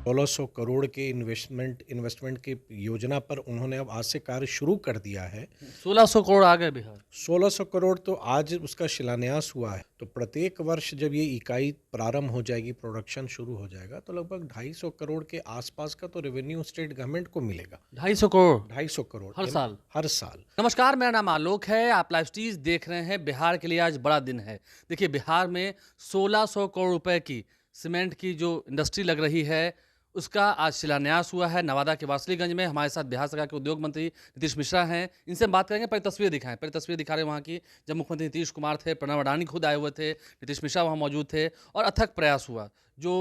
1600 करोड़ के investment investment की योजना पर उन्होंने अब आज से कार्य शुरू कर दिया है। 1600 करोड़ आ गए बिहार। 1600 करोड़ तो आज उसका शिलान्यास हुआ है। तो प्रत्येक वर्ष जब ये इकाई प्रारंभ हो जाएगी, प्रोडक्शन शुरू हो जाएगा, तो लगभग 250 करोड़ के आसपास का तो रेवेन्यू स्टेट गवर्नमेंट को मिलेगा। 250 करोड़ 250 करोड़ हर साल। हर साल। नमस्कार, मेरा नाम आलोक है। आप लाइव स्टीज देख रहे हैं। बिहार के लिए आज बड़ा दिन है। देखिए, बिहार में 1600 करोड़ रुपए की सीमेंट की जो इंडस्ट्री लग रही है, उसका आज शिलान्यास हुआ है नवादा के वारसलीगंज में। हमारे साथ बिहार सरकार के उद्योग मंत्री नीतीश मिश्रा हैं। इनसे हम बात करेंगे। पहले तस्वीर दिखाएं। पहले तस्वीर दिखा रहे हैं वहाँ की, जब मुख्यमंत्री नीतीश कुमार थे, प्रणब अडानी खुद आए हुए थे, नीतीश मिश्रा वहाँ मौजूद थे और अथक प्रयास हुआ। जो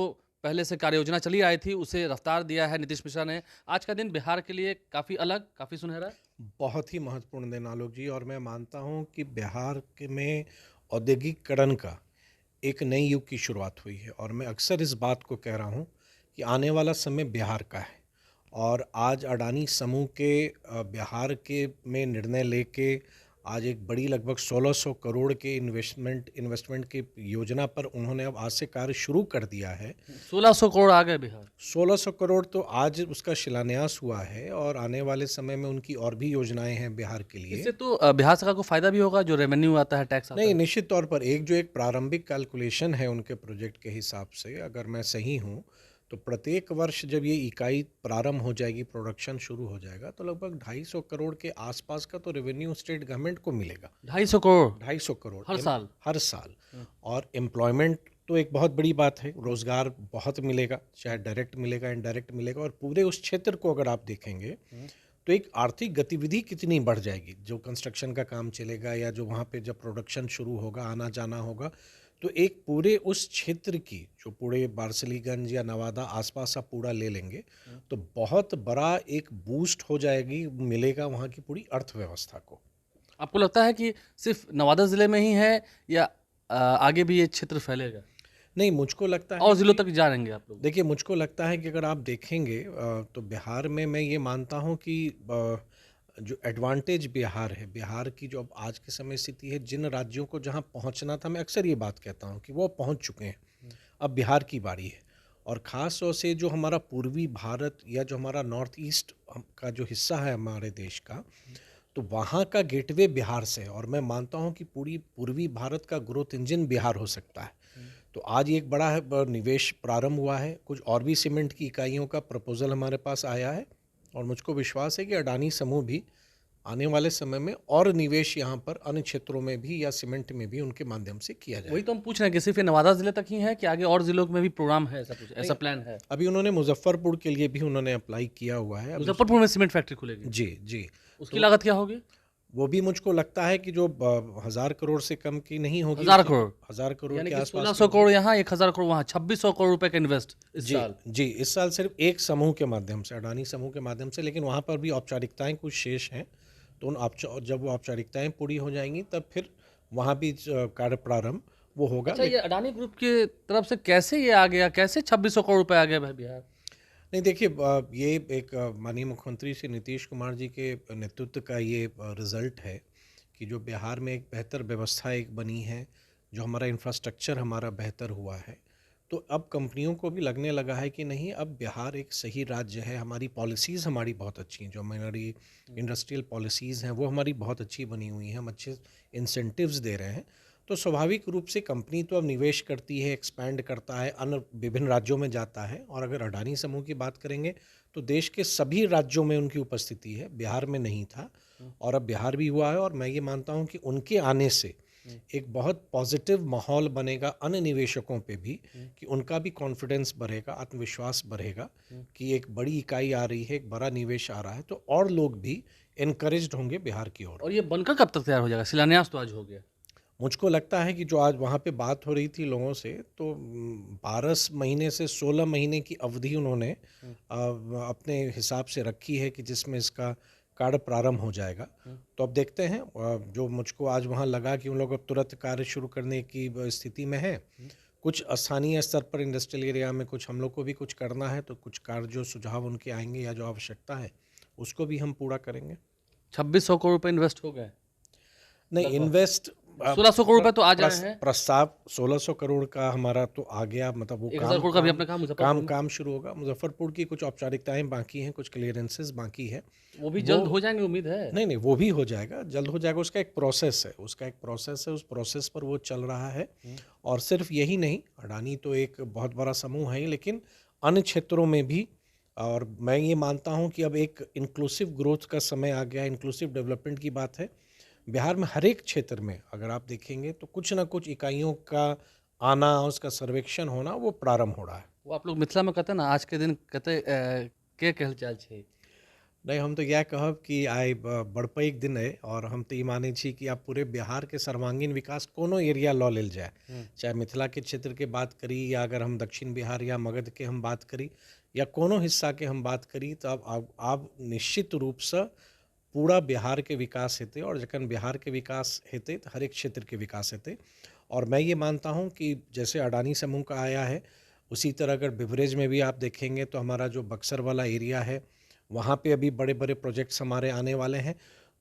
पहले से कार्य योजना चली आई थी, उसे रफ्तार दिया है नीतीश मिश्रा ने। आज का दिन बिहार के लिए काफ़ी अलग, काफ़ी सुनहरा है। बहुत ही महत्वपूर्ण दिन आलोक जी, और मैं मानता हूँ कि बिहार के में औद्योगिकरण का एक नई युग की शुरुआत हुई है। और मैं अक्सर इस बात को कह रहा हूँ कि आने वाला समय बिहार का है। और आज अडानी समूह के बिहार के में निर्णय लेके आज एक बड़ी लगभग 1600 करोड़ के इन्वेस्टमेंट की योजना पर उन्होंने अब आज से कार्य शुरू कर दिया है। 1600 करोड़ आ गए बिहार। 1600 करोड़ तो आज उसका शिलान्यास हुआ है, और आने वाले समय में उनकी और भी योजनाएं हैं बिहार के लिए। इससे तो बिहार सरकार को फायदा भी होगा, जो रेवेन्यू आता है, टैक्स आता नहीं, है। निश्चित तौर पर एक प्रारंभिक कैलकुलेशन है उनके प्रोजेक्ट के हिसाब से, अगर मैं सही हूँ, तो प्रत्येक वर्ष जब ये इकाई प्रारंभ हो जाएगी, प्रोडक्शन शुरू हो जाएगा, तो लगभग 250 करोड़ के आसपास का तो रेवेन्यू स्टेट गवर्नमेंट को मिलेगा। 250 करोड़ 250 करोड़ हर साल। हर साल। और एम्प्लॉयमेंट तो एक बहुत बड़ी बात है, रोजगार बहुत मिलेगा, चाहे डायरेक्ट मिलेगा, इनडायरेक्ट मिलेगा। और पूरे उस क्षेत्र को अगर आप देखेंगे तो एक आर्थिक गतिविधि कितनी बढ़ जाएगी। जो कंस्ट्रक्शन का काम चलेगा या जो वहाँ पे जब प्रोडक्शन शुरू होगा, आना जाना होगा, तो एक पूरे उस क्षेत्र की, जो पूरे बार्सलीगंज या नवादा आसपास आप पूरा ले लेंगे, तो बहुत बड़ा एक बूस्ट हो जाएगी, मिलेगा वहाँ की पूरी अर्थव्यवस्था को। आपको लगता है कि सिर्फ नवादा जिले में ही है, या आगे भी ये क्षेत्र फैलेगा नहीं, मुझको लगता है और जिलों कि तक जा रहेंगे आप लोग? देखिए, मुझको लगता है कि अगर आप देखेंगे तो बिहार में मैं ये मानता हूँ कि जो एडवांटेज बिहार है, बिहार की जो अब आज के समय स्थिति है, जिन राज्यों को जहाँ पहुँचना था, मैं अक्सर ये बात कहता हूँ कि वो पहुँच चुके हैं। अब बिहार की बारी है। और ख़ास तौर से जो हमारा पूर्वी भारत या जो हमारा नॉर्थ ईस्ट का जो हिस्सा है हमारे देश का, तो वहाँ का गेटवे बिहार से है। और मैं मानता हूँ कि पूरी पूर्वी भारत का ग्रोथ इंजन बिहार हो सकता है। तो आज ये एक बड़ा निवेश प्रारंभ हुआ है। कुछ और भी सीमेंट की इकाइयों का प्रपोजल हमारे पास आया है, और मुझको विश्वास है कि अडानी समूह भी आने वाले समय में और निवेश यहाँ पर अन्य क्षेत्रों में भी या सीमेंट में भी उनके माध्यम से किया वही जाएगा। तो हम पूछ रहे हैं कि सिर्फ ये नवादा जिले तक ही है, कि आगे और जिलों में भी प्रोग्राम है, ऐसा कुछ, ऐसा नहीं, प्लान है? अभी उन्होंने मुजफ्फरपुर के लिए भी उन्होंने अप्लाई किया हुआ है। अभी मुजफ्फरपुर में सीमेंट फैक्ट्री खुलेगी? जी जी। उसकी तो लागत क्या होगी? वो भी मुझको लगता है कि जो 1000 करोड़ से कम की नहीं होगी, 1000 करोड़? 1000 करोड़ यानी के कि आसपास 1600 की करोड़ होगी। यहाँ, 1000 करोड़ वहाँ, 2600 करोड़ रुपए का इन्वेस्ट इस जी साल। जी, इस साल सिर्फ एक समूह के माध्यम से, अडानी समूह के माध्यम से, लेकिन वहाँ पर भी औपचारिकताएं कुछ शेष हैं। तो जब वो औपचारिकताएं पूरी हो जाएंगी, तब फिर वहाँ भी कार्य प्रारंभ वो होगा। अच्छा, ये अडानी ग्रुप की तरफ से कैसे ये आ गया, कैसे 2600 करोड़ रुपए आ गए भाई बिहार? नहीं, देखिए, ये एक माननीय मुख्यमंत्री श्री नीतीश कुमार जी के नेतृत्व का ये रिजल्ट है कि जो बिहार में एक बेहतर व्यवस्था एक बनी है, जो हमारा इंफ्रास्ट्रक्चर हमारा बेहतर हुआ है। तो अब कंपनियों को भी लगने लगा है कि नहीं, अब बिहार एक सही राज्य है। हमारी पॉलिसीज़ हमारी बहुत अच्छी हैं, जो हमारी इंडस्ट्रियल पॉलिसीज़ हैं वो हमारी बहुत अच्छी बनी हुई हैं, हम अच्छे इंसेंटिव्स दे रहे हैं। तो स्वाभाविक रूप से कंपनी तो अब निवेश करती है, एक्सपैंड करता है, अन्य विभिन्न राज्यों में जाता है। और अगर अडानी समूह की बात करेंगे, तो देश के सभी राज्यों में उनकी उपस्थिति है, बिहार में नहीं था, और अब बिहार भी हुआ है। और मैं ये मानता हूँ कि उनके आने से एक बहुत पॉजिटिव माहौल बनेगा अन्य निवेशकों पे भी, कि उनका भी कॉन्फिडेंस बढ़ेगा, आत्मविश्वास बढ़ेगा कि एक बड़ी इकाई आ रही है, एक बड़ा निवेश आ रहा है, तो और लोग भी इनकरेज्ड होंगे बिहार की ओर। और ये बनकर कब तक तैयार हो जाएगा? शिलान्यास तो आज हो गया। मुझको लगता है कि जो आज वहाँ पे बात हो रही थी लोगों से, तो 12 महीने से 16 महीने की अवधि उन्होंने अपने हिसाब से रखी है कि जिसमें इसका कार्य प्रारंभ हो जाएगा। तो अब देखते हैं। जो मुझको आज वहाँ लगा कि उन लोग अब तुरंत कार्य शुरू करने की स्थिति में है। कुछ स्थानीय स्तर पर इंडस्ट्रियल एरिया में कुछ हम लोग को भी कुछ करना है, तो कुछ कार्य जो सुझाव उनके आएंगे या जो आवश्यकता है, उसको भी हम पूरा करेंगे। 2600 करोड़ रुपए इन्वेस्ट हो गए नहीं, लगभग। इन्वेस्ट 1600 करोड़ रुपए तो आ जाए हैं। प्रस्ताव 1600 करोड़ का हमारा तो आ गया, मतलब वो 1000 करोड़ का भी आपने कहा मुजफ्फरपुर काम में, काम शुरू होगा। मुजफ्फरपुर की कुछ औपचारिकताएं बाकी हैं, कुछ क्लियरेंसेस बाकी है। वो भी वो जल्द हो जाएंगे उम्मीद है। नहीं नहीं, वो भी हो जाएगा, जल्द हो जाएगा। उसका एक प्रोसेस है, उस प्रोसेस पर वो चल रहा है। और सिर्फ यही नहीं, अडानी तो एक बहुत बड़ा समूह है, लेकिन अन्य क्षेत्रों में भी। और मैं ये मानता हूँ कि अब एक इंक्लूसिव ग्रोथ का समय आ गया, इंक्लूसिव डेवलपमेंट की बात है। बिहार में हर एक क्षेत्र में अगर आप देखेंगे तो कुछ ना कुछ इकाइयों का आना, उसका सर्वेक्षण होना, वो प्रारंभ हो रहा है। वो आप लोग मिथिला में कहते हैं ना, आज के दिन कहते के कहल चाल छे। नहीं, हम तो यह कहब कि आइ बड़ पैघ दिन है, और हम तो ये माने छी कि आप पूरे बिहार के सर्वांगीण विकास कोनो एरिया लऽ लेल जाए, चाहे मिथिला के क्षेत्र के बात करी, या अगर हम दक्षिण बिहार या मगध के हम बात करी, या कोनो हिस्सा के हम बात करी, तो अब निश्चित रूप से पूरा बिहार के विकास हेतै। और जखन बिहार के विकास हेतै तो हर एक क्षेत्र के विकास हेतै। और मैं ये मानता हूँ कि जैसे अडानी समूह का आया है, उसी तरह अगर बिवरेज में भी आप देखेंगे तो हमारा जो बक्सर वाला एरिया है, वहाँ पे अभी बड़े बड़े प्रोजेक्ट्स हमारे आने वाले हैं।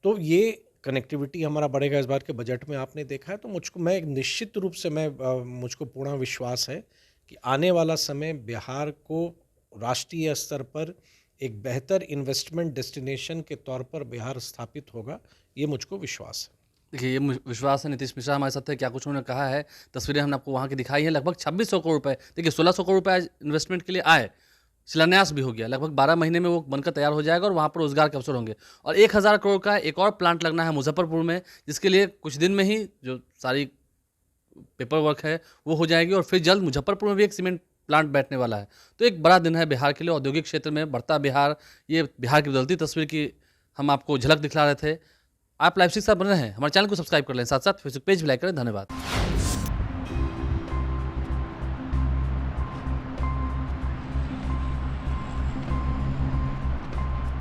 तो ये कनेक्टिविटी हमारा बढ़ेगा। इस बार के बजट में आपने देखा है, तो निश्चित रूप से मुझको पूर्ण विश्वास है कि आने वाला समय बिहार को राष्ट्रीय स्तर पर एक बेहतर इन्वेस्टमेंट डेस्टिनेशन के तौर पर बिहार स्थापित होगा, ये मुझको विश्वास है। देखिए, ये विश्वास है। नीतीश मिश्रा हमारे साथ थे, क्या कुछ उन्होंने कहा है, तस्वीरें हमने आपको वहाँ की दिखाई हैं। लगभग 2600 करोड़ रुपए, देखिए 1600 करोड़ रुपए आज इन्वेस्टमेंट के लिए आए, शिलान्यास भी हो गया, लगभग 12 महीने में वो बनकर तैयार हो जाएगा और वहाँ पर रोजगार के अवसर होंगे। और 1000 करोड़ का एक और प्लांट लगना है मुजफ्फरपुर में, जिसके लिए कुछ दिन में ही जो सारी पेपर वर्क है वो हो जाएगी, और फिर जल्द मुजफ्फरपुर में भी एक सीमेंट प्लांट बैठने वाला है। तो एक बड़ा दिन है बिहार के लिए, औद्योगिक क्षेत्र में बढ़ता बिहार, ये बिहार की बदलती तस्वीर की हम आपको झलक दिखला रहे थे। आप लाइव के साथ बने रहें, हमारे चैनल को सब्सक्राइब कर लें, साथ साथ फेसबुक पेज भी लाइक करें। धन्यवाद।